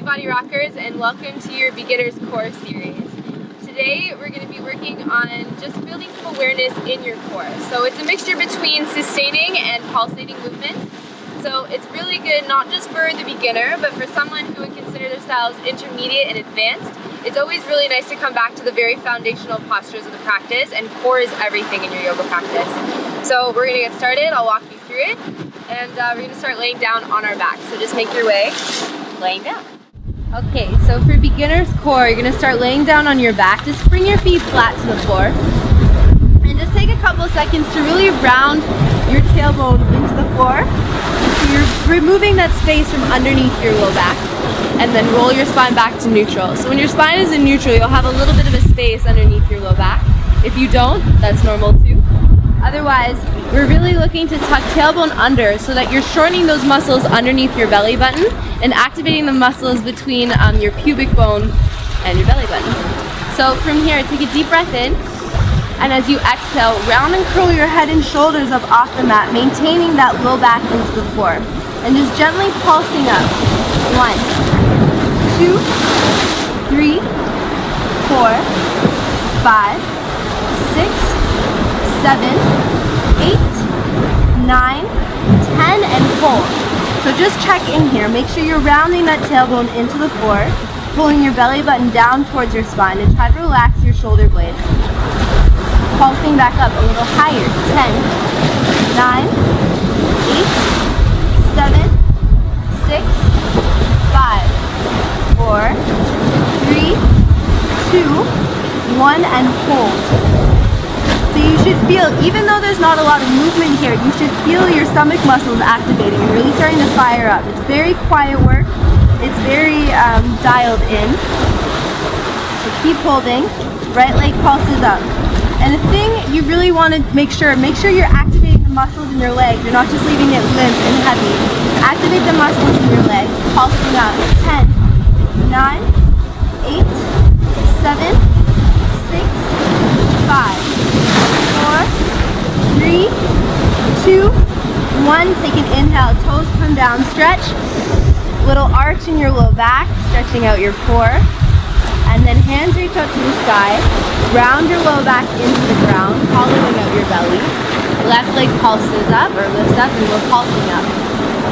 Hi Body Rockers, and welcome to your Beginner's Core series. Today we're going to be working on just building some awareness in your core. So it's a mixture between sustaining and pulsating movements. So it's really good not just for the beginner, but for someone who would consider themselves intermediate and advanced. It's always really nice to come back to the very foundational postures of the practice, and core is everything in your yoga practice. So we're going to get started. I'll walk you through it, and we're going to start laying down on our back. So just make your way laying down. Okay, so for beginner's core, you're going to start laying down on your back. Just bring your feet flat to the floor. And just take a couple seconds to really round your tailbone into the floor. So you're removing that space from underneath your low back. And then roll your spine back to neutral. So when your spine is in neutral, you'll have a little bit of a space underneath your low back. If you don't, that's normal too. Otherwise, we're really looking to tuck tailbone under so that you're shortening those muscles underneath your belly button and activating the muscles between your pubic bone and your belly button. So from here, take a deep breath in, and as you exhale, round and curl your head and shoulders up off the mat, maintaining that low back into the floor, and just gently pulsing up. 1, 2, 3, 4, 5, 6, 7, 8, 9, 10, and hold. So just check in here. Make sure you're rounding that tailbone into the floor, pulling your belly button down towards your spine, and try to relax your shoulder blades. Pulsing back up a little higher. 10, 9, 8, 7, 6, 5, 4, 3, 2, 1, and hold. So you should feel, even though there's not a lot of movement here, you should feel your stomach muscles activating and really starting to fire up. It's very quiet work. It's very dialed in. So keep holding. Right leg pulses up. And the thing you really want to make sure you're activating the muscles in your legs. You're not just leaving it limp and heavy. Activate the muscles in your legs. Pulsing up. 10, 9, 8, 7, 6, 5, 4, 3, 2, 1. Take an inhale, toes come down, stretch. Little arch in your low back, stretching out your core. And then hands reach out to the sky. Round your low back into the ground, hollowing out your belly. Left leg pulses up or lifts up, and we're pulsing up.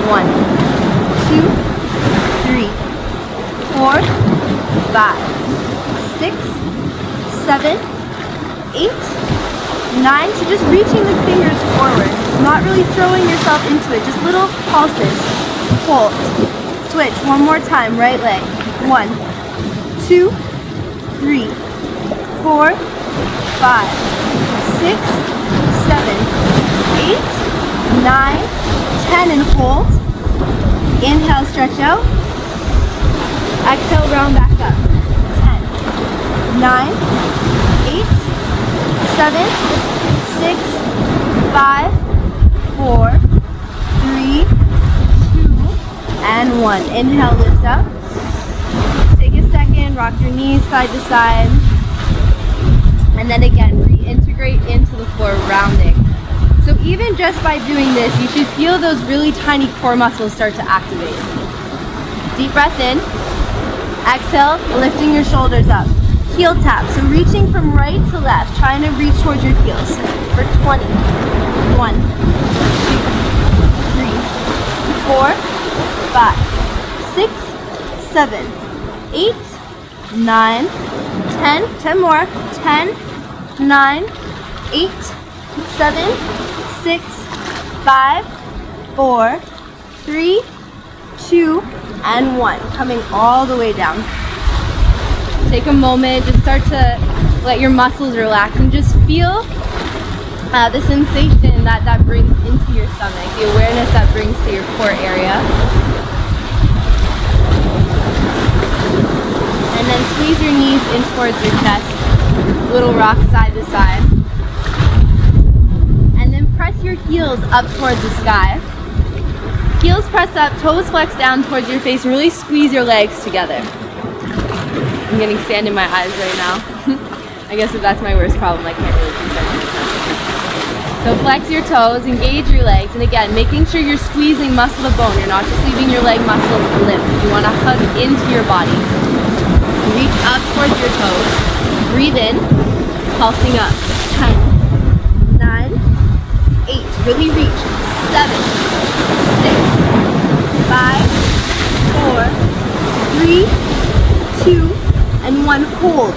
1, 2, 3, 4, 5, 6, 7, 8, 9, so just reaching the fingers forward, not really throwing yourself into it, just little pulses. Hold. Switch one more time, right leg. 1, 2, 3, 4, 5, 6, 7, 8, 9, 10, and hold. Inhale, stretch out. Exhale, round back up. 10, 9, 8, 7, 6, 5, 4, 3, 2, and 1. Inhale, lift up. Take a second, rock your knees side to side. And then again, reintegrate into the floor, rounding. So even just by doing this, you should feel those really tiny core muscles start to activate. Deep breath in. Exhale, lifting your shoulders up. Heel tap, so reaching from right to left, trying to reach towards your heels for 20. 1, 2, 3, 4, 5, 6, 7, 8, 9, 10, 10 more, 10, 9, 8, 7, 6, 5, 4, 3, 2, and 1. Coming all the way down. Take a moment, just start to let your muscles relax and just feel the sensation that brings into your stomach, the awareness that brings to your core area. And then squeeze your knees in towards your chest, little rock side to side. And then press your heels up towards the sky. Heels press up, toes flex down towards your face, and really squeeze your legs together. I'm getting sand in my eyes right now. I guess if that's my worst problem, I can't really do that. So flex your toes, engage your legs, and again, making sure you're squeezing muscle to bone. You're not just leaving your leg muscles limp. You want to hug into your body. Reach up towards your toes. Breathe in, pulsing up. 10, 9, 8. Really reach. 7, 6, 5, 4, 3, 2, and 1. Hold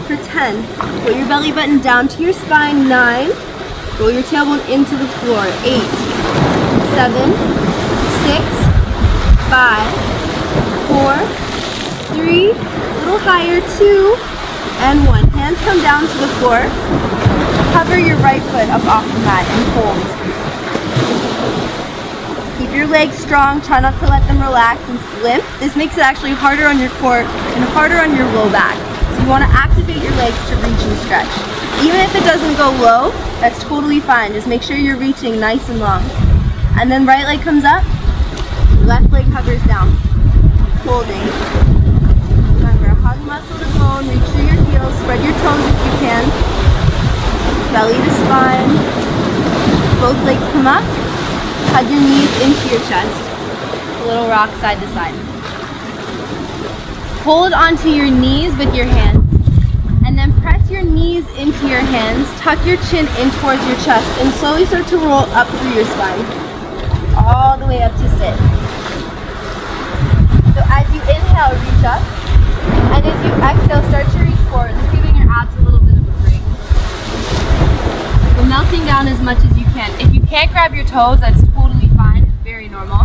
for 10. Put your belly button down to your spine. 9. Roll your tailbone into the floor. 8, 7, 6, 5, 4, 3, a little higher, 2, and 1. Hands come down to the floor. Cover your right foot up off the mat and hold. Keep your legs strong. Try not to let them relax and limp. This makes it actually harder on your core and harder on your low back. So you want to activate your legs to reach and stretch. Even if it doesn't go low, that's totally fine. Just make sure you're reaching nice and long. And then right leg comes up, left leg hovers down. Holding. Remember, hug muscle to bone, reach through your heels, spread your toes if you can. Belly to spine. Both legs come up. Hug your knees into your chest. A little rock side to side. Hold onto your knees with your hands. And then press your knees into your hands. Tuck your chin in towards your chest and slowly start to roll up through your spine. All the way up to sit. So as you inhale, reach up. And as you exhale, start to reach forward. Just giving your abs a little bit of a break. So melting down as much as you can. If you can't grab your toes, that's totally fine. It's very normal.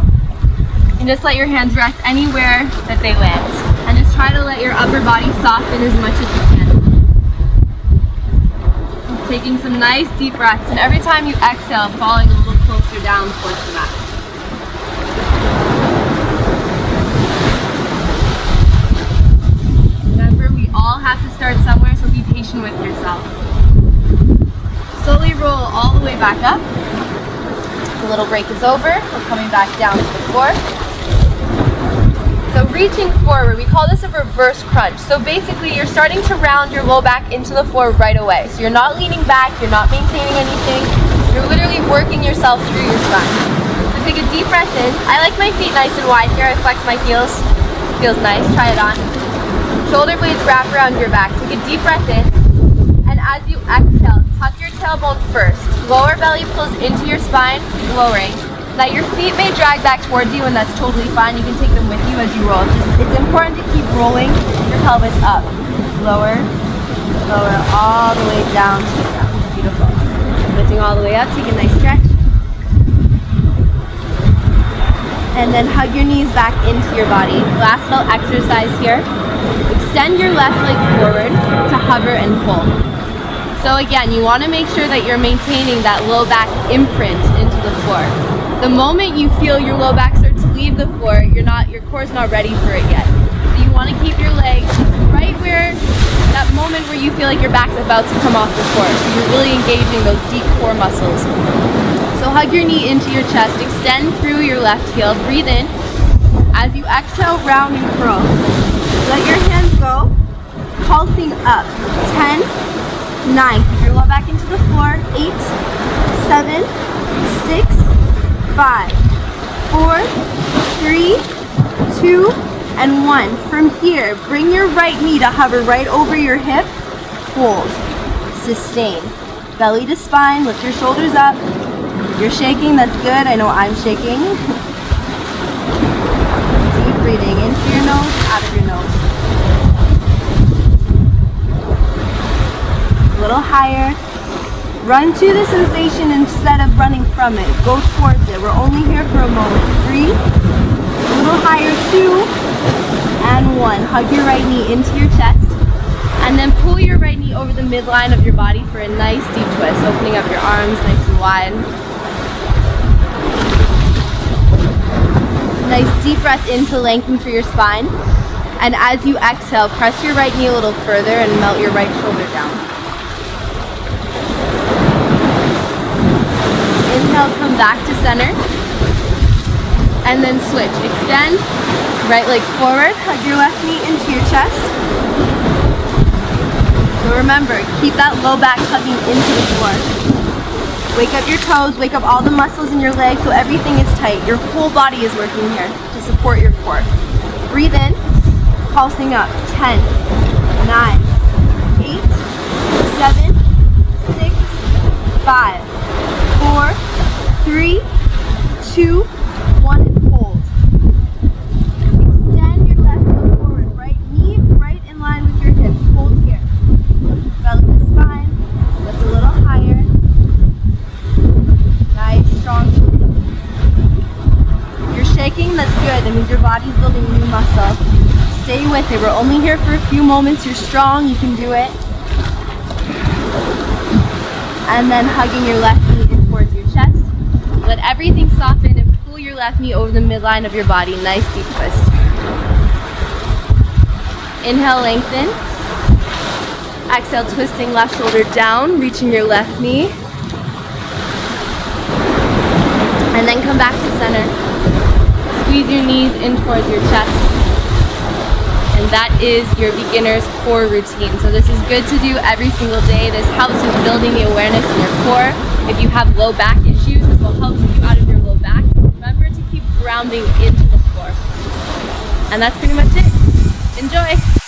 And just let your hands rest anywhere that they land. And just try to let your upper body soften as much as you can. Taking some nice deep breaths, and every time you exhale, falling a little closer down towards the mat. Remember, we all have to start somewhere, so be patient with yourself. Slowly roll all the way back up. The little break is over. We're coming back down to the floor. So reaching forward, we call this a reverse crunch. So basically you're starting to round your low back into the floor right away. So you're not leaning back, you're not maintaining anything. You're literally working yourself through your spine. So take a deep breath in. I like my feet nice and wide here. I flex my heels. Feels nice. Try it on. Shoulder blades wrap around your back. Take a deep breath in. And as you exhale, tuck your tailbone first. Lower belly pulls into your spine, lowering. Now your feet may drag back towards you, and that's totally fine. You can take them with you as you roll. It's important to keep rolling your pelvis up. Lower, lower, all the way down to the ground. Beautiful. Lifting all the way up, take a nice stretch. And then hug your knees back into your body. Last little exercise here. Extend your left leg forward to hover and pull. So again, you want to make sure that you're maintaining that low back imprint into the floor. The moment you feel your low back start to leave the floor, your core's not ready for it yet. So you want to keep your legs right where, that moment where you feel like your back's about to come off the floor. So you're really engaging those deep core muscles. So hug your knee into your chest, extend through your left heel, breathe in. As you exhale, round and curl. Let your hands go, pulsing up. 10, 9, keep your low back into the floor. 8, 7, 6, 5, 4, 3, 2, and 1. From here, bring your right knee to hover right over your hip. Hold. Sustain. Belly to spine. Lift your shoulders up. If you're shaking, that's good. I know I'm shaking. Deep breathing into your nose, out of your nose. A little higher. Run to the sensation instead of running from it. Go towards it. We're only here for a moment. 3, a little higher, 2, and 1. Hug your right knee into your chest. And then pull your right knee over the midline of your body for a nice deep twist. Opening up your arms nice and wide. Nice deep breath in to lengthen through your spine. And as you exhale, press your right knee a little further and melt your right shoulder down. Inhale, come back to center. And then switch. Extend, right leg forward, hug your left knee into your chest. So remember, keep that low back hugging into the floor. Wake up your toes, wake up all the muscles in your legs so everything is tight. Your whole body is working here to support your core. Breathe in, pulsing up. 10, 9, 8, 7, 6, 5, 4, 3, 2, 1, and hold. Extend your left foot forward. Right knee right in line with your hip. Hold here. Belly to spine. Lift a little higher. Nice, strong. If you're shaking, that's good. That means your body's building new muscle. Stay with it. We're only here for a few moments. You're strong. You can do it. And then hugging your left knee in towards your chest. Let everything soften and pull your left knee over the midline of your body. Nice deep twist. Inhale, lengthen. Exhale, twisting left shoulder down, reaching your left knee. And then come back to center. Squeeze your knees in towards your chest. And that is your beginner's core routine. So this is good to do every single day. This helps with building the awareness in your core. If you have low back issues, this will help take you out of your low back. Remember to keep grounding into the floor. And that's pretty much it. Enjoy!